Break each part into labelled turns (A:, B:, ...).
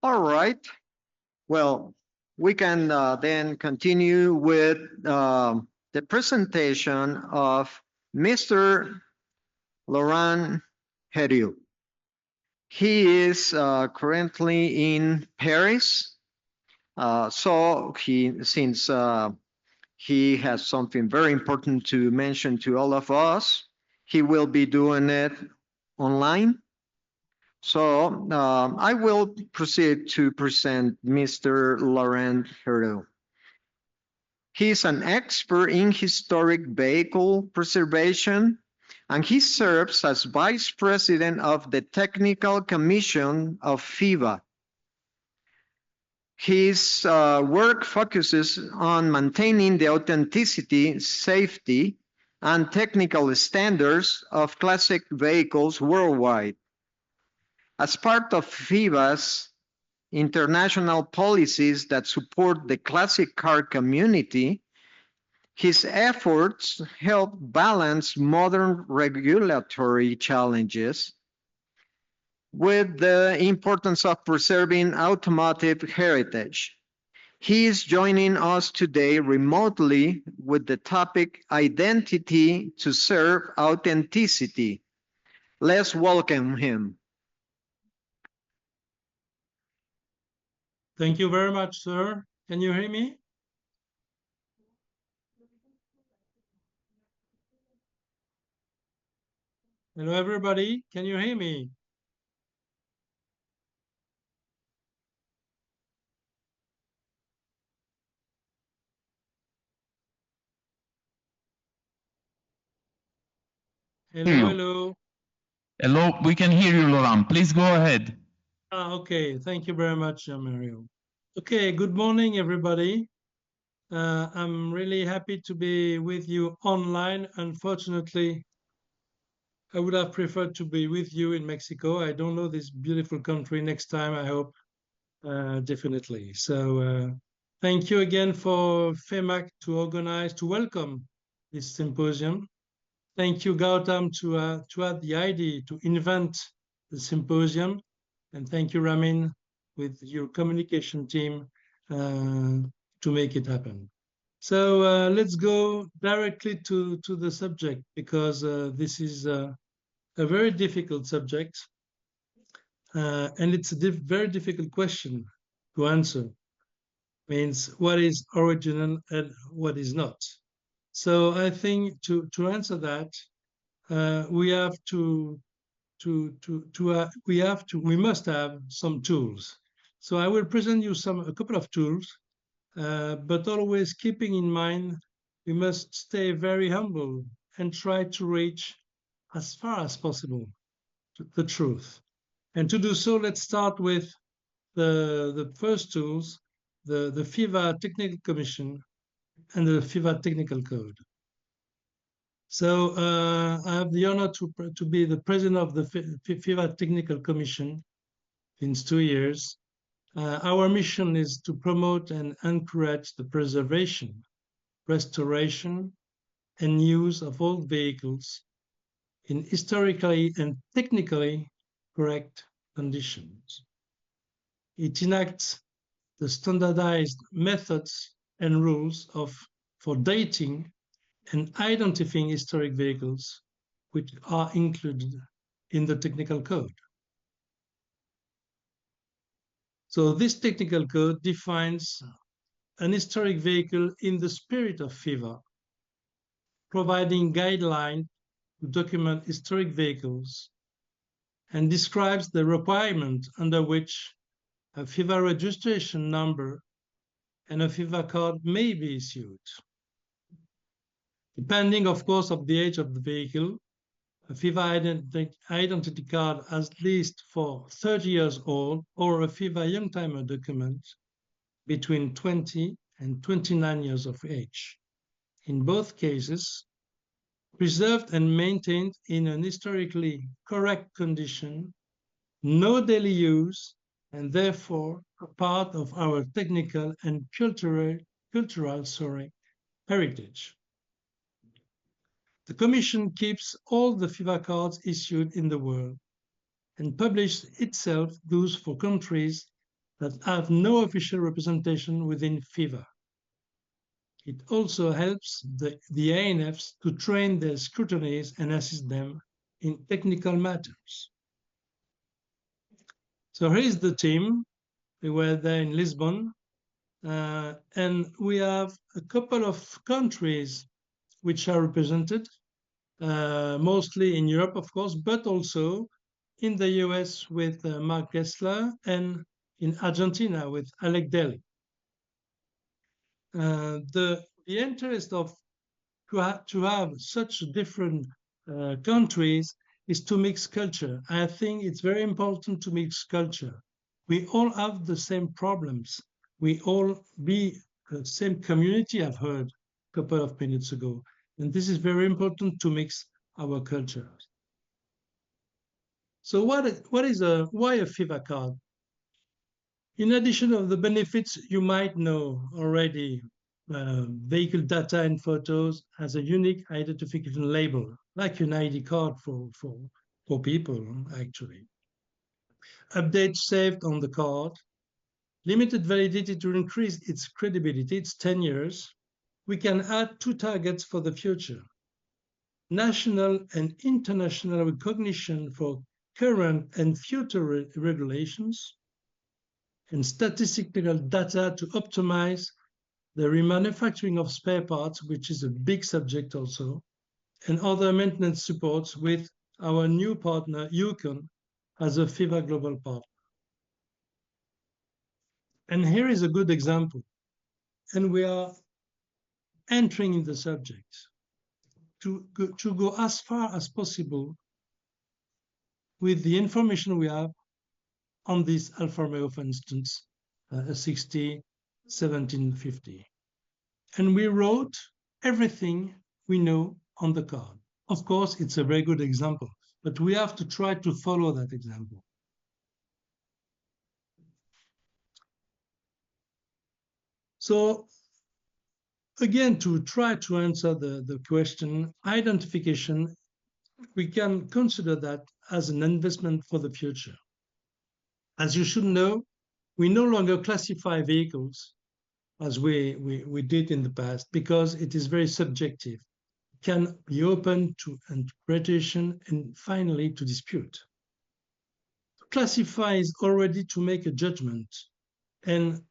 A: All right. Well, we can then continue with the presentation of Mr. Laurent Heriou. He is currently in Paris. Since he has something very important to mention to all of us, he will be doing it online. So I will proceed to present Mr. Laurent Heriou. He is an expert in historic vehicle preservation, and he serves as Vice President of the Technical Commission of FIVA. His work focuses on maintaining the authenticity, safety, and technical standards of classic vehicles worldwide. As part of FIVA's international policies that support the classic car community, his efforts help balance modern regulatory challenges with the importance of preserving automotive heritage. He is joining us today remotely with the topic Identity to Serve Authenticity. Let's welcome him.
B: Thank you very much, sir. Can you hear me? Hello, everybody. Can you hear me? Hello, hello.
C: Hello, we can hear you, Laurent. Please go ahead.
B: Okay. Thank you very much, Mario. Okay, good morning, everybody. I'm really happy to be with you online. Unfortunately, I would have preferred to be with you in Mexico. I don't know this beautiful country. Next time, I hope, definitely. So thank you again for FEMAC to welcome this symposium. Thank you, Gautam, to have the idea to invent the symposium. And thank you, Ramin, with your communication team to make it happen. So let's go directly to the subject, because this is a very difficult subject. And it's a very difficult question to answer. Means what is original and what is not. So I think to answer that, we must have some tools. So I will present you a couple of tools, but always keeping in mind we must stay very humble and try to reach as far as possible the truth. And to do so, let's start with the first tools, the FIVA Technical Commission and the FIVA Technical Code. So I have the honor to be the president of the FIVA Technical Commission since 2 years. Our mission is to promote and encourage the preservation, restoration, and use of old vehicles in historically and technically correct conditions. It enacts the standardized methods and rules for dating and identifying historic vehicles, which are included in the technical code. So this technical code defines an historic vehicle in the spirit of FIVA, providing guidelines to document historic vehicles, and describes the requirement under which a FIVA registration number and a FIVA card may be issued. Depending, of course, of the age of the vehicle, a FIVA identity card at least for 30 years old, or a FIVA youngtimer document between 20 and 29 years of age. In both cases, preserved and maintained in an historically correct condition, no daily use, and therefore a part of our technical and cultural heritage. The Commission keeps all the FIVA cards issued in the world and publishes itself those for countries that have no official representation within FIVA. It also helps the ANFs to train their scrutineers and assist them in technical matters. So here is the team. We were there in Lisbon, and we have a couple of countries which are represented, mostly in Europe, of course, but also in the US with Mark Gessler and in Argentina with Alec Daly. The interest of to have such different countries is to mix culture. I think it's very important to mix culture. We all have the same problems. We all be the same community, I've heard a couple of minutes ago. And this is very important to mix our cultures. So why a FIVA card? In addition of the benefits you might know already, vehicle data and photos has a unique identification label, like an ID card for people, actually. Updates saved on the card, limited validity to increase its credibility, it's 10 years. We can add 2 targets for the future. National and international recognition for current and future regulations, and statistical data to optimize the remanufacturing of spare parts, which is a big subject also, and other maintenance supports with our new partner, Yukon, as a FIVA global partner. And here is a good example. And we are entering in the subject to go as far as possible with the information we have on this Alfa Romeo, for instance, a 60 1750. And we wrote everything we know on the card. Of course, it's a very good example, but we have to try to follow that example. So again, to try to answer the question, identification, we can consider that as an investment for the future. As you should know, we no longer classify vehicles as we did in the past because it is very subjective. It can be open to interpretation and finally to dispute. To classify is already to make a judgment, and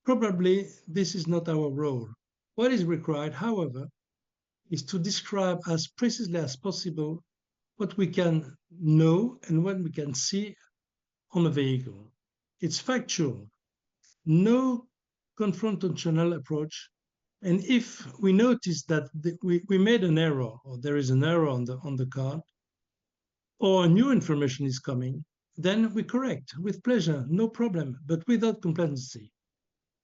B: probably this is not our role. What is required, however, is to describe as precisely as possible what we can know and what we can see on a vehicle. It's factual, no confrontational approach. And if we notice that we made an error, or there is an error on the card, or new information is coming, then we correct with pleasure, no problem, but without complacency.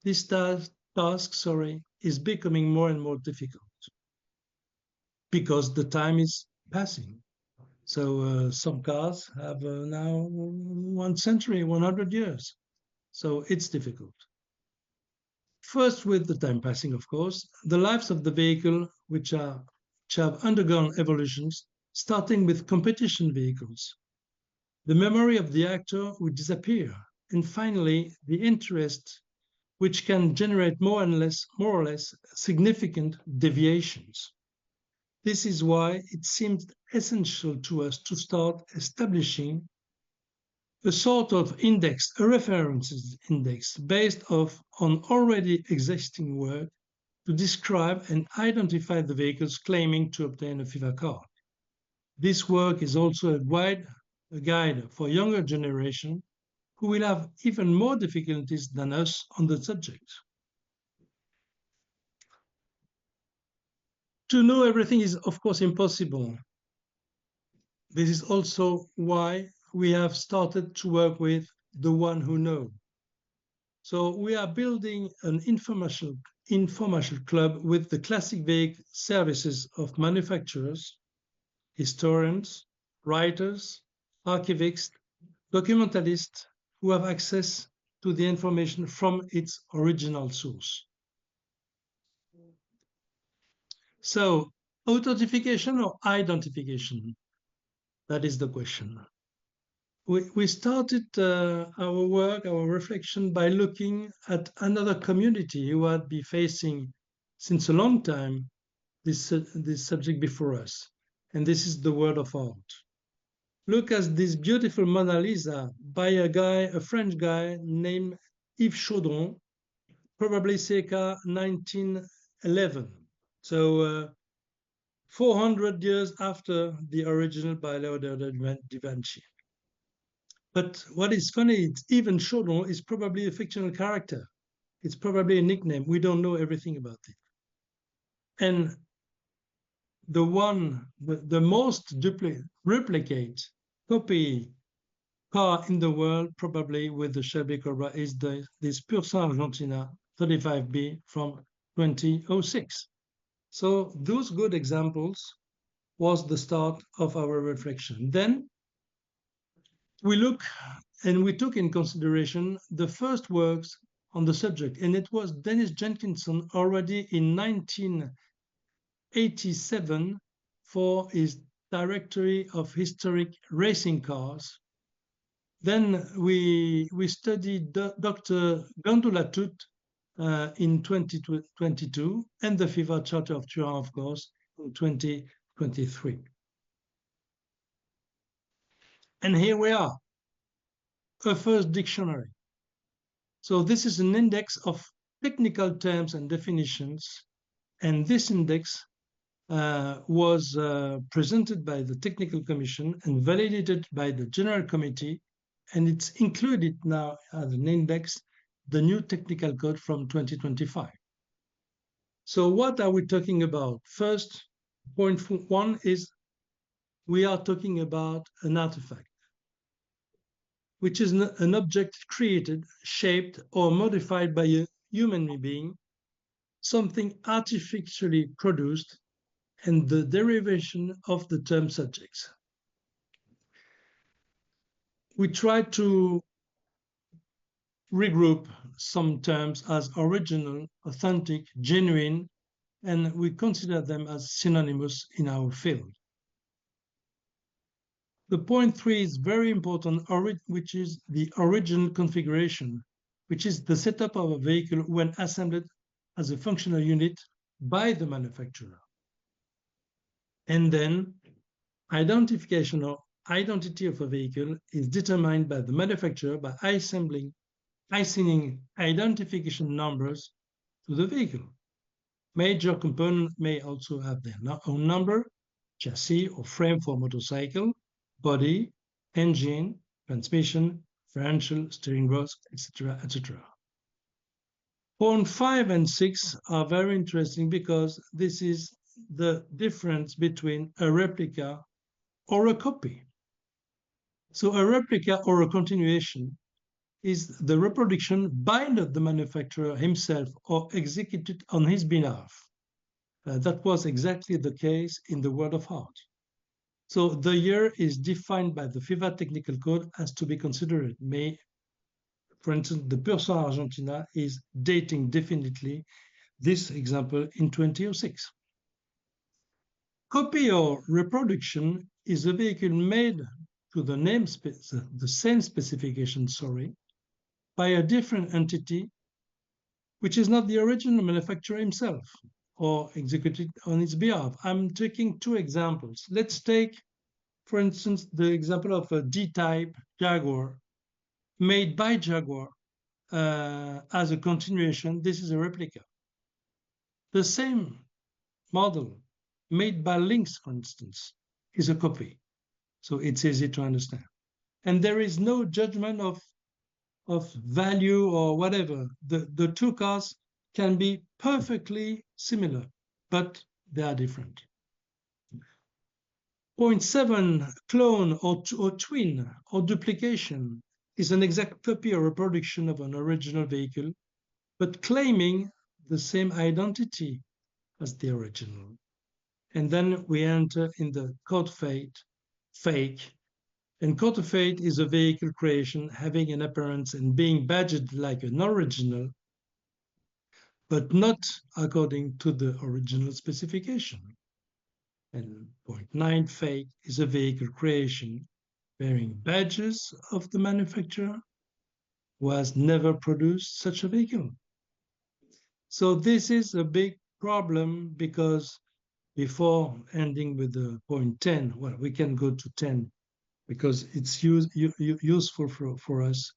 B: This task, is becoming more and more difficult because the time is passing. So some cars have now 1 century, 100 years. So it's difficult. First, with the time passing, of course, the lives of the vehicle, which have undergone evolutions, starting with competition vehicles. The memory of the actor would disappear, and finally, the interest, which can generate more or less significant deviations. This is why it seems essential to us to start establishing a sort of index, a references index based on already existing work to describe and identify the vehicles claiming to obtain a FIVA card. This work is also a guide for younger generation who will have even more difficulties than us on the subject. To know everything is, of course, impossible. This is also why we have started to work with the one who know. So we are building an information club with the classic vehicle services of manufacturers, historians, writers, archivists, documentalists who have access to the information from its original source. So authentication or identification? That is the question. we started our work, our reflection, by looking at another community who had been facing since a long time this subject before us, and this is the world of art. Look at this beautiful Mona Lisa by a French guy named Yves Chaudron, probably circa 1911. So 400 years after the original by Leonardo da Vinci. But what is funny, it's even Chaudron is probably a fictional character. It's probably a nickname. We don't know everything about it. And the most replicate copy car in the world, probably with the Shelby Cobra, is this Pursan Argentina 35B from 2006. So those good examples was the start of our reflection. Then we look and we took in consideration the first works on the subject, and it was Dennis Jenkinson already in 1987 for his Directory of Historic Racing Cars. Then we studied Dr. Gandula-Tut in 2022 and the FIVA Charter of Turin, of course, in 2023. And here we are, a first dictionary. So this is an index of technical terms and definitions, and this index was presented by the Technical Commission and validated by the General Committee, and it's included now as an index, the new technical code from 2025. So what are we talking about? First, point one is we are talking about an artifact, which is an object created, shaped, or modified by a human being, something artificially produced, and the derivation of the term subjects. We try to regroup some terms as original, authentic, genuine, and we consider them as synonymous in our field. The point three is very important, which is the original configuration, which is the setup of a vehicle when assembled as a functional unit by the manufacturer. And then identification or identity of a vehicle is determined by the manufacturer by assigning identification numbers to the vehicle. Major components may also have their own number, chassis or frame for motorcycle, body, engine, transmission, differential, steering rods, etc., etc. Point 5 and 6 are very interesting because this is the difference between a replica or a copy. So a replica or a continuation is the reproduction by the manufacturer himself or executed on his behalf. That was exactly the case in the world of art. So the year is defined by the FIVA technical code as to be considered. For instance, the Pursan Argentina is dating definitely this example in 2006. Copy or reproduction is a vehicle made to the same specification, by a different entity, which is not the original manufacturer himself or executed on its behalf. I'm taking two examples. Let's take, for instance, the example of a D-type Jaguar made by Jaguar as a continuation. This is a replica. The same model made by Lynx, for instance, is a copy. So it's easy to understand. And there is no judgment of value or whatever. The two cars can be perfectly similar, but they are different. Point 7, clone or twin or duplication is an exact copy or reproduction of an original vehicle, but claiming the same identity as the original. And then we enter in the counterfeit, fake. And counterfeit is a vehicle creation having an appearance and being badged like an original, but not according to the original specification. And point 9, fake is a vehicle creation bearing badges of the manufacturer who has never produced such a vehicle. So this is a big problem, because before ending with the point 10, well, we can go to 10 because it's useful for us,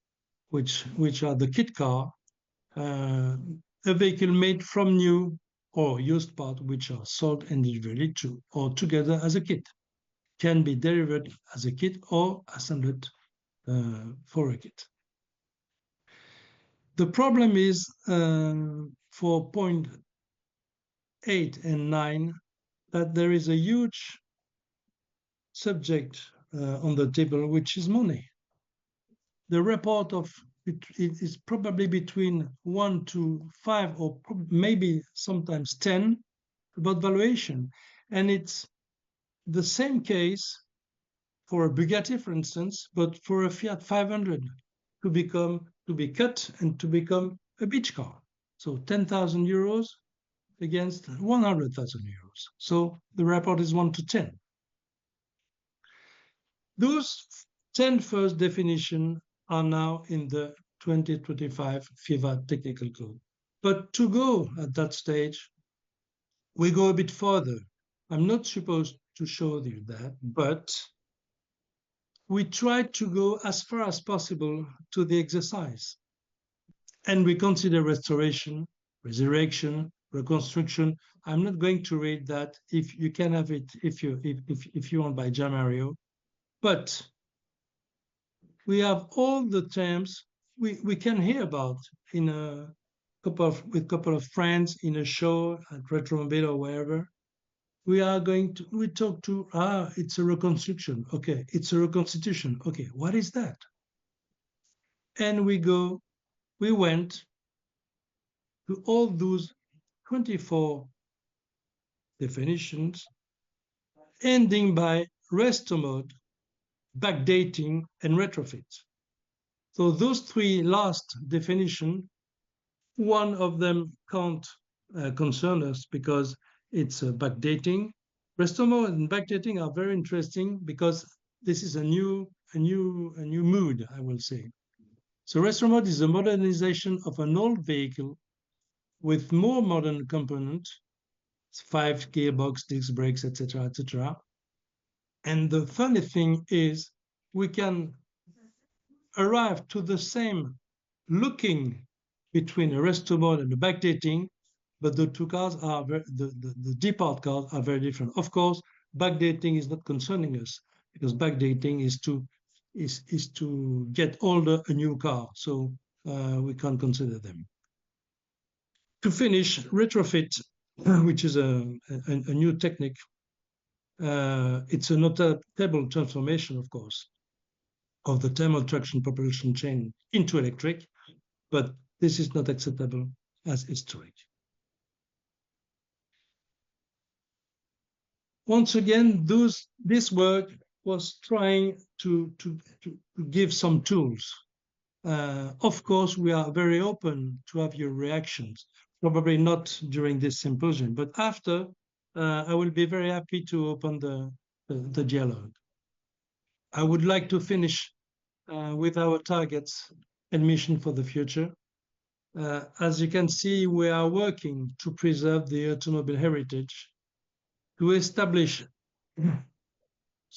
B: which are the kit car, a vehicle made from new or used parts which are sold individually or together as a kit, can be delivered as a kit or assembled for a kit. The problem is for point 8 and 9 that there is a huge subject on the table, which is money. The report of it is probably between 1 to 5 or maybe sometimes 10 about valuation. And it's the same case for a Bugatti, for instance, but for a Fiat 500 to be cut and to become a beach car. So 10,000 euros against 100,000 euros. So the report is 1 to 10. Those 10 first definitions are now in the 2025 FIVA technical code. But to go at that stage, we go a bit further. I'm not supposed to show you that, but we try to go as far as possible to the exercise. And we consider restoration, resurrection, reconstruction. I'm not going to read that. If you can have it, if you want, by Jamario. But we have all the terms we can hear about in a couple of friends in a show at Retromobile or wherever. We talk to, it's a reconstruction. Okay, it's a reconstitution. Okay, what is that? And we went to all those 24 definitions, ending by restore mode, backdating, and retrofit. So those three last definitions, one of them can't concern us because it's backdating. Restore mode and backdating are very interesting because this is a new mood, I will say. So restore mode is a modernization of an old vehicle with more modern components, 5 gearbox, disc brakes, etc., etc. And the funny thing is, we can arrive to the same looking between a restore mode and a backdating, but the two cars are the depart cars are very different. Of course, backdating is not concerning us because backdating is to get older a new car, so we can't consider them. To finish, retrofit, which is a new technique. It's a notable transformation, of course, of the thermal traction propulsion chain into electric, but this is not acceptable as historic. Once again, this work was trying to give some tools. Of course, we are very open to have your reactions, probably not during this symposium, but after, I will be very happy to open the dialogue. I would like to finish with our targets and mission for the future. As you can see, we are working to preserve the automobile heritage, to establish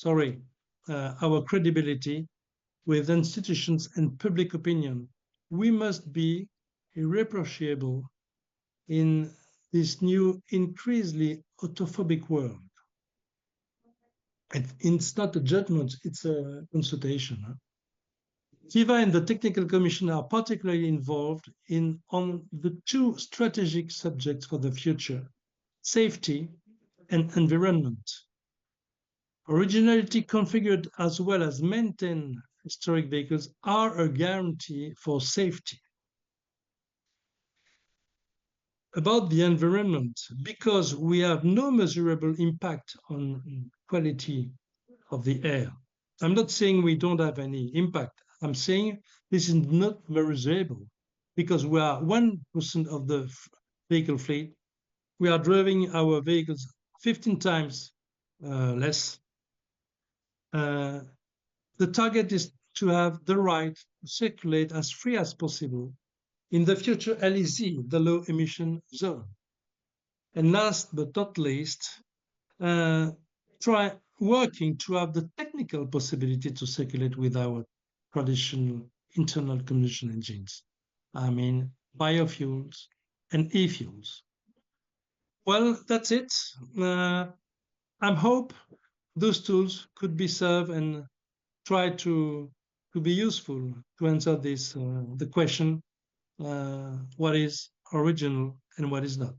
B: our credibility with institutions and public opinion. We must be irreproachable in this new, increasingly autophobic world. It's not a judgment, it's a consultation. FIVA and the Technical Commission are particularly involved on the two strategic subjects for the future: safety and environment. Originality configured as well as maintained historic vehicles are a guarantee for safety. About the environment, because we have no measurable impact on quality of the air. I'm not saying we don't have any impact. I'm saying this is not measurable because we are 1% of the vehicle fleet. We are driving our vehicles 15 times less. The target is to have the right to circulate as free as possible in the future LEZ, the low emission zone. And last but not least, try working to have the technical possibility to circulate with our traditional internal combustion engines. I mean, biofuels and e-fuels. Well, that's it. I hope those tools could be served and try to be useful to answer this the question what is original and what is not.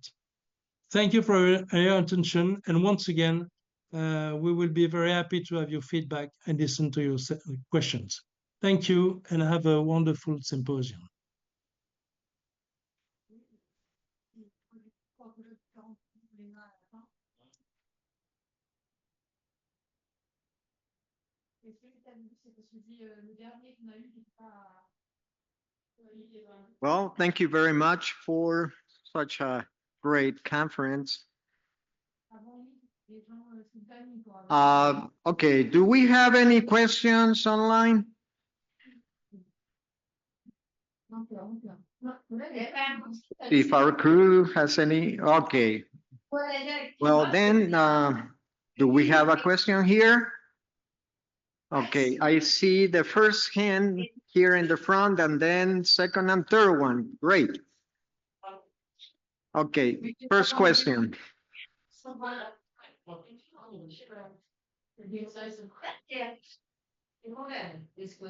B: Thank you for your attention, and once again, we will be very happy to have your feedback and listen to your questions. Thank you, and have a wonderful symposium.
A: Well, thank you very much for such a great conference. Okay, do we have any questions online? If our crew has any, okay. Well, then, do we have a question here? Okay, I see the first hand here in the front and then second and third one. Great. Okay, first question.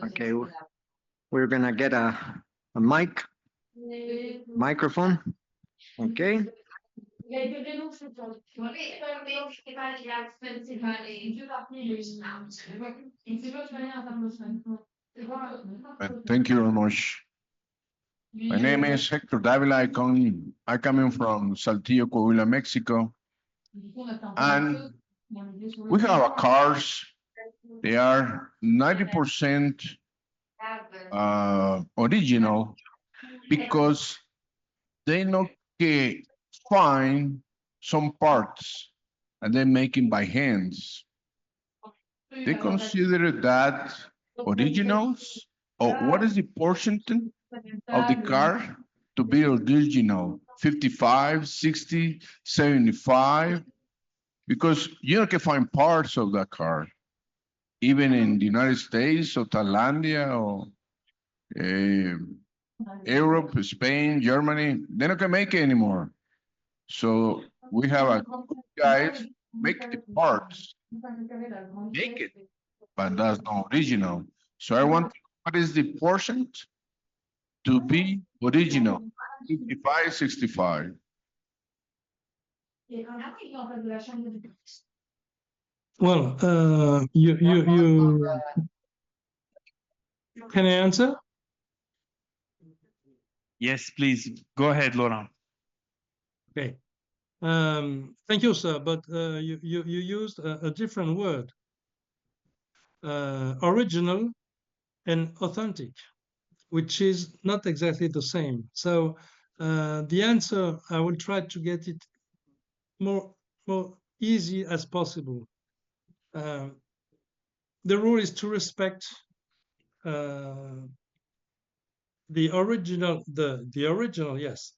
A: Okay, we're gonna get a microphone. Okay.
D: Thank you very much. My name is Hector Davila. I come in from Saltillo, Coahuila, Mexico. And we have our cars. They are 90% original because they not find some parts and they make it by hands. They consider that originals, or what is the percentage of the car to be original? 55, 60, 75? Because you can find parts of that car, even in the United States or Thailandia or Europe, Spain, Germany, they not can make it anymore. So we have a guys make the parts, make it, but that's not original. So I want, what is the portion to be original? 55, 65.
B: Well, can I answer?
C: Yes, please. Go ahead, Laurent.
B: Okay. Thank you, sir. But you used a different word, original and authentic, which is not exactly the same. So the answer, I will try to get it more easy as possible. The rule is to respect the original, yes,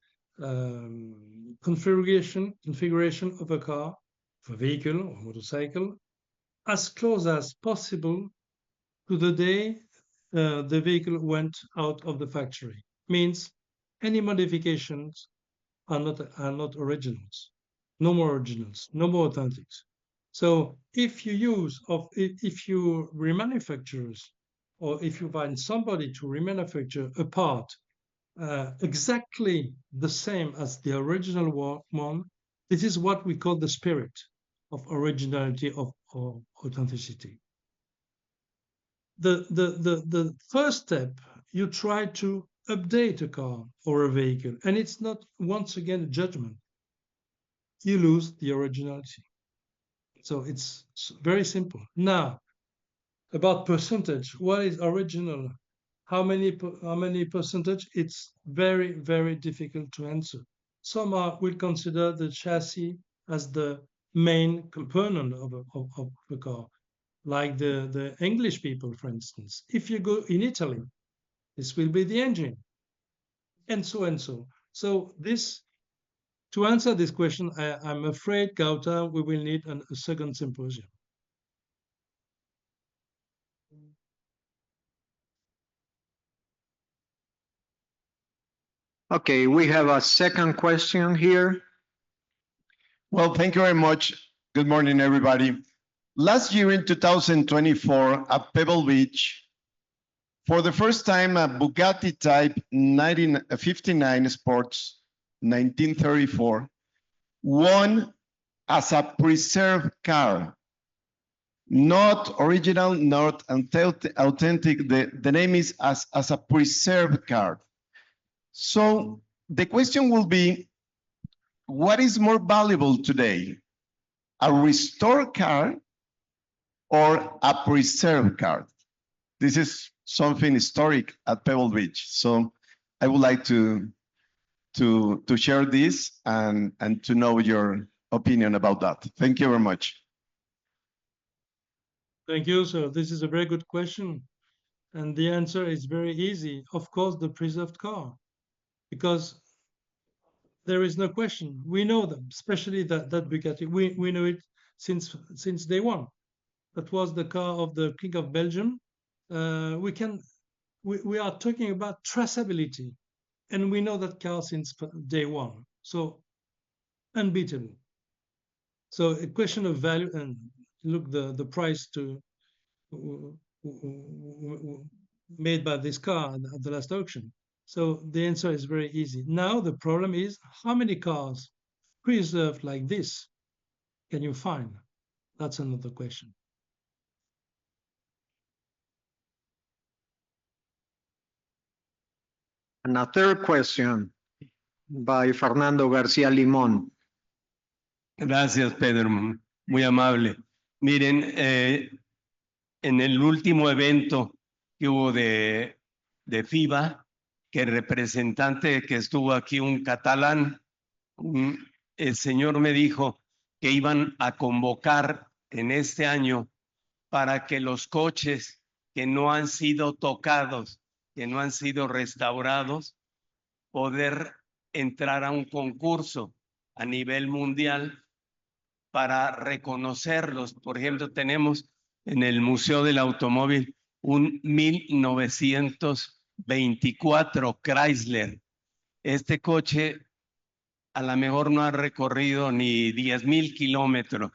B: configuration of a car, of a vehicle or motorcycle, as close as possible to the day the vehicle went out of the factory. Means any modifications are not originals. No more originals, no more authentics. So if you remanufacturers, or if you find somebody to remanufacture a part exactly the same as the original one, this is what we call the spirit of originality, of authenticity. The first step, you try to update a car or a vehicle, and it's not, once again, a judgment. You lose the originality. So it's very simple. Now, about percentage, what is original? How many percentage? It's very, very difficult to answer. Some will consider the chassis as the main component of a car. like the English people, for instance. If you go in Italy, this will be the engine, and so and so. So this, to answer this question, I'm afraid, Gauta, we will need a second symposium.
A: Okay, we have a second question here.
E: Well, thank you very much. Good morning, everybody. Last year in 2024 at Pebble Beach, for the first time, a Bugatti Type 59 Sports 1934 won as a preserved car. Not original, not authentic. The name is as a preserved car. So the question will be, what is more valuable today? A restored car or a preserved car? This is something historic at Pebble Beach. So I would like to share this and to know your opinion about that. Thank you very much.
B: Thank you. So this is a very good question. And the answer is very easy. Of course, the preserved car, because there is no question. We know them, especially that Bugatti. We know it since day one. That was the car of the King of Belgium. We are talking about traceability, and we know that car since day one. So unbeatable. So a question of value, and look the price made by this car at the last auction. So the answer is very easy. Now the problem is, how many cars preserved like this can you find? That's another question.
A: And a third question by Fernando García Limón.
F: Gracias, Pedro, muy amable. Miren, en el último evento que hubo de FIVA, que el representante que estuvo aquí, un catalán, el señor me dijo que iban a convocar en este año para que los coches que no han sido tocados, que no han sido restaurados, poder entrar a un concurso a nivel mundial para reconocerlos. Por ejemplo, tenemos en el Museo del Automóvil un 1924 Chrysler. Este coche a lo mejor no ha recorrido ni 10,000 kilómetros.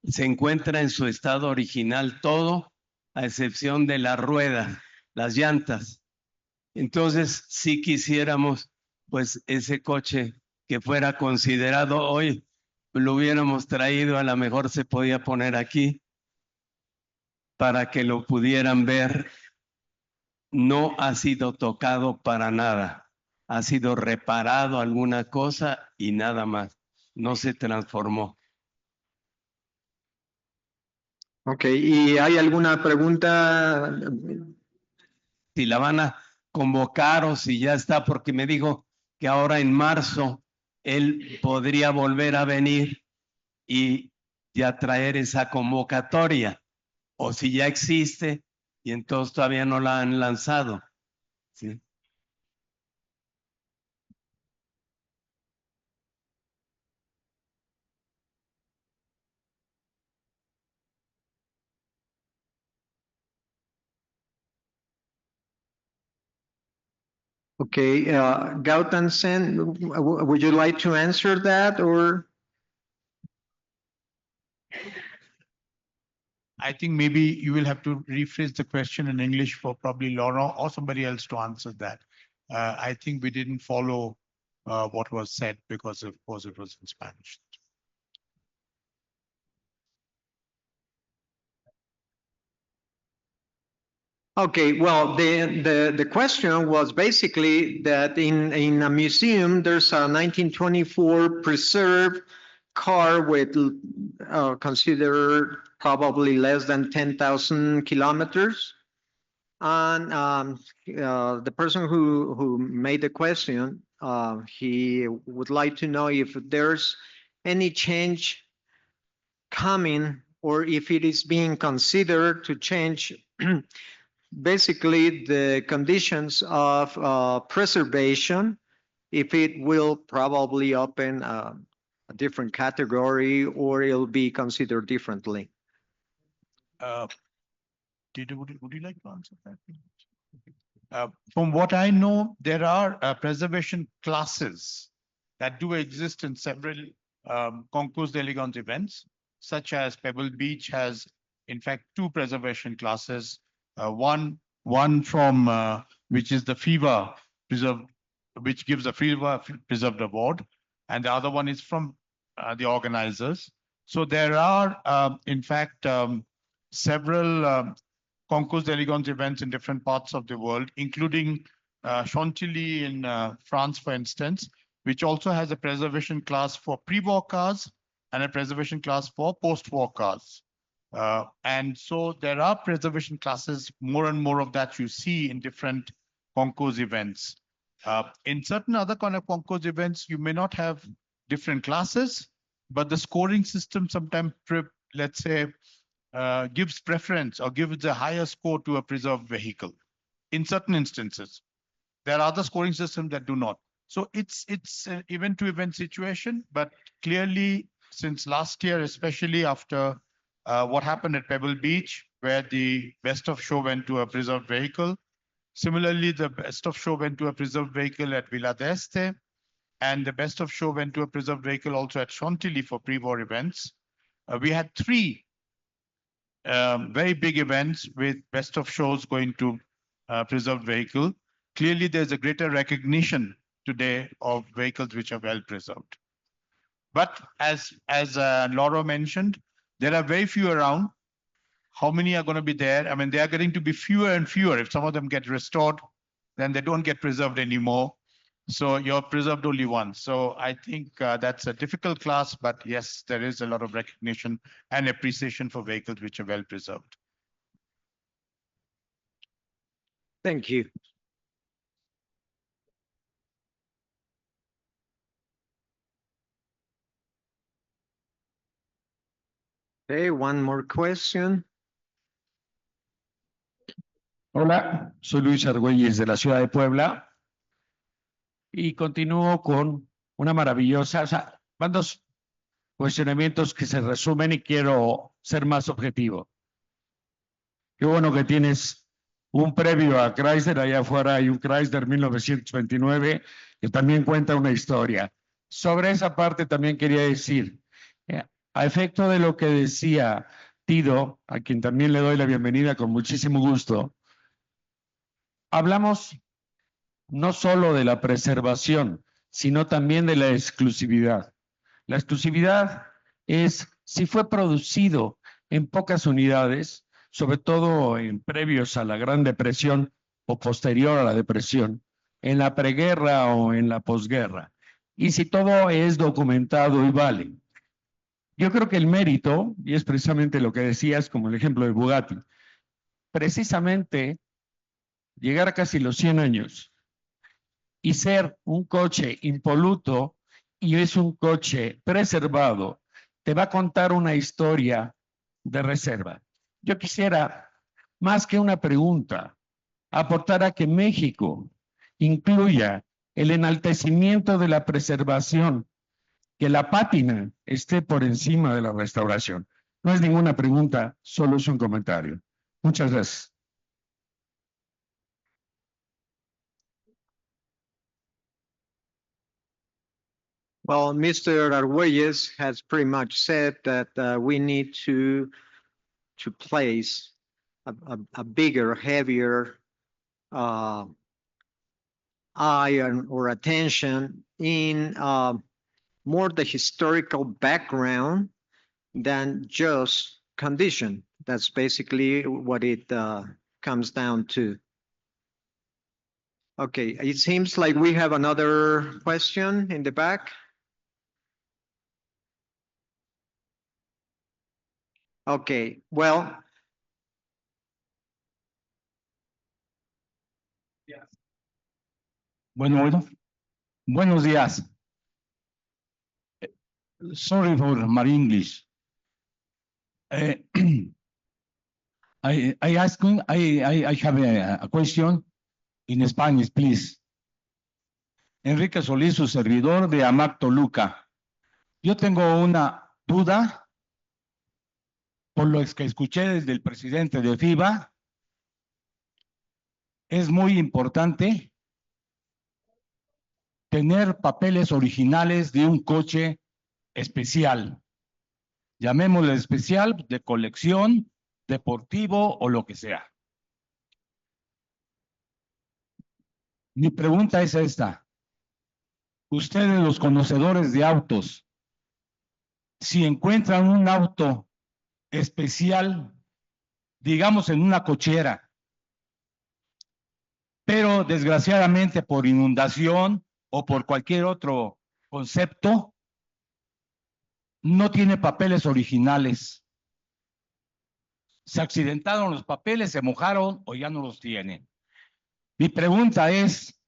F: Se encuentra en su estado original todo, a excepción de la rueda, las llantas. Entonces, si quisiéramos, pues ese coche que fuera considerado hoy, lo hubiéramos traído, a lo mejor se podía poner aquí para que lo pudieran ver. No ha sido tocado para nada. Ha sido reparado alguna cosa y nada más. No se transformó.
A: Ok, ¿y hay alguna pregunta?
F: Si la van a convocar o si ya está, porque me dijo que ahora en marzo él podría volver a venir y ya traer esa convocatoria, o si ya existe y entonces todavía no la han lanzado. ¿Sí?
A: Okay, Gautam Sen, would you like to answer that, or?
G: I think maybe you will have to rephrase the question in English for probably Laurent or somebody else to answer that. I think we didn't follow what was said because of course it was in Spanish.
A: Okay, well, the question was basically that in a museum, there's a 1924 preserved car with considered probably less than 10,000 kilometers. And the person who made the question, he would like to know if there's any change coming or if it is being considered to change basically the conditions of preservation, if it will probably open a different category or it'll be considered differently.
G: Would you like to answer that? From what I know, there are preservation classes that do exist in several concours d'elegance events, such as Pebble Beach has, in fact, two preservation classes. One from which is the FIVA preserved, which gives a FIVA preserved award, and the other one is from the organizers. So there are, in fact, several concours d'elegance events in different parts of the world, including Chantilly in France, for instance, which also has a preservation class for pre-war cars and a preservation class for post-war cars. And so there are preservation classes, more and more of that you see in different concours events. In certain other kind of concours events, you may not have different classes, but the scoring system sometimes, let's say, gives preference or gives a higher score to a preserved vehicle. In certain instances, there are other scoring systems that do not. So it's an event-to-event situation, but clearly since last year, especially after what happened at Pebble Beach, where the best of show went to a preserved vehicle. Similarly, the best of show went to a preserved vehicle at Villa d'Este, and the best of show went to a preserved vehicle also at Chantilly for pre-war events. We had three very big events with best of shows going to preserved vehicle. Clearly, there's a greater recognition today of vehicles which are well preserved. But as Laurent mentioned, there are very few around. How many are going to be there? I mean, they are getting to be fewer and fewer. If some of them get restored, then they don't get preserved anymore. So you're preserved only once. So I think that's a difficult class, but yes, there is a lot of recognition and appreciation for vehicles which are well preserved.
A: Thank you. Okay, one more question.
H: Hola, soy Luis Argüelles de la ciudad de Puebla y continúo con una maravillosa, o sea, van dos cuestionamientos que se resumen y quiero ser más objetivo. Qué bueno que tienes un previo a Chrysler, allá afuera hay un Chrysler 1929 que también cuenta una historia. Sobre esa parte también quería decir, a efecto de lo que decía Tido, a quien también le doy la bienvenida con muchísimo gusto, hablamos no solo de la preservación, sino también de la exclusividad. La exclusividad es si fue producido en pocas unidades, sobre todo en previos a la Gran Depresión o posterior a la Depresión, en la preguerra o en la posguerra, y si todo es documentado y vale. Yo creo que el mérito, y es precisamente lo que decías como el ejemplo de Bugatti, precisamente llegar a casi los 100 años y ser un coche impoluto y es un coche preservado, te va a contar una historia de reserva. Yo quisiera, más que una pregunta, aportar a que México incluya el enaltecimiento de la preservación, que la pátina esté por encima de la restauración. No es ninguna pregunta, solo es un comentario. Muchas gracias.
A: Well, Mr. Arguelles has pretty much said that we need to place a bigger, heavier eye or attention in more the historical background than just condition. That's basically what it comes down to. Okay, it seems like we have another question in the back. Okay, well.
I: Bueno, buenos días. Sorry for my English. Uh, I have a question in Spanish, please. Enrique Solís, su servidor de AMAC Toluca. Yo tengo una duda por lo que escuché desde el presidente de FIVA. Es muy importante tener papeles originales de un coche especial. Llamémosle especial, de colección, deportivo o lo que sea. Mi pregunta es esta. Ustedes, los conocedores de autos, si encuentran un auto especial, digamos en una cochera, pero desgraciadamente por inundación o por cualquier otro concepto, no tiene papeles originales. Se accidentaron los papeles, se mojaron o ya no los tienen. Mi pregunta es,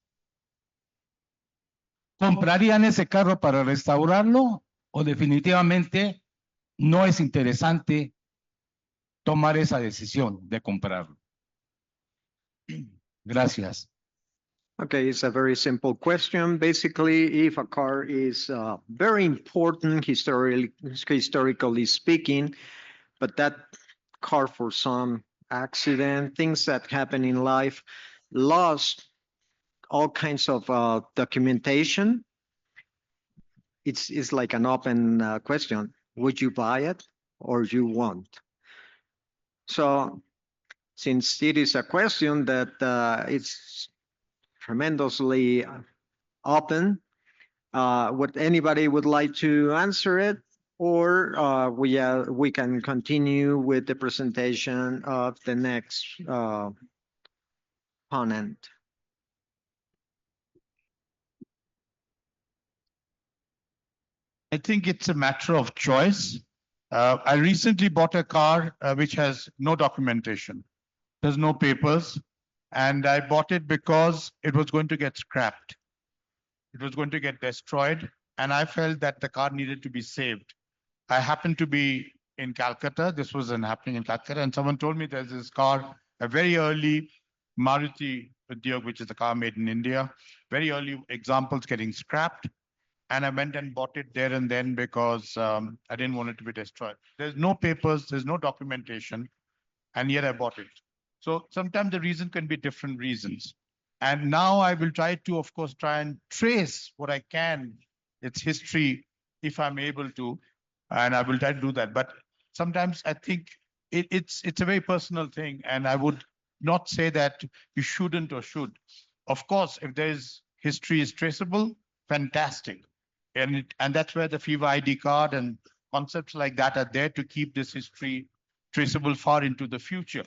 I: ¿comprarían ese carro para restaurarlo o definitivamente no es interesante tomar esa decisión de comprarlo? Gracias.
A: Okay, it's a very simple question. Basically, if a car is very important historically speaking, but that car for some accident, things that happen in life, lost all kinds of documentation, it's like an open question. Would you buy it or you won't? So since it is a question that it's tremendously open, would anybody would like to answer it, or we can continue with the presentation of the next opponent.
G: I think it's a matter of choice. I recently bought a car which has no documentation. There's no papers. And I bought it because it was going to get scrapped. It was going to get destroyed. And I felt that the car needed to be saved. I happened to be in Calcutta. This was happening in Calcutta. And someone told me there's this car, a very early Maruti Udyog, which is a car made in India. Very early examples getting scrapped. And I went and bought it there and then because I didn't want it to be destroyed. There's no papers, there's no documentation, and yet I bought it. So sometimes the reason can be different reasons. And now I will try to, of course, try and trace what I can, its history, if I'm able to, and I will try to do that. But sometimes I think it's a very personal thing, and I would not say that you shouldn't or should. Of course, if there's history is traceable, fantastic. And that's where the FIVA ID card and concepts like that are there to keep this history traceable far into the future.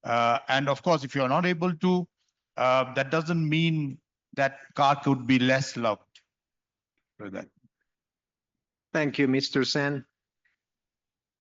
G: And of course, if you're not able to, that doesn't mean that car could be less loved. For that.
A: Thank you, Mr. Sen.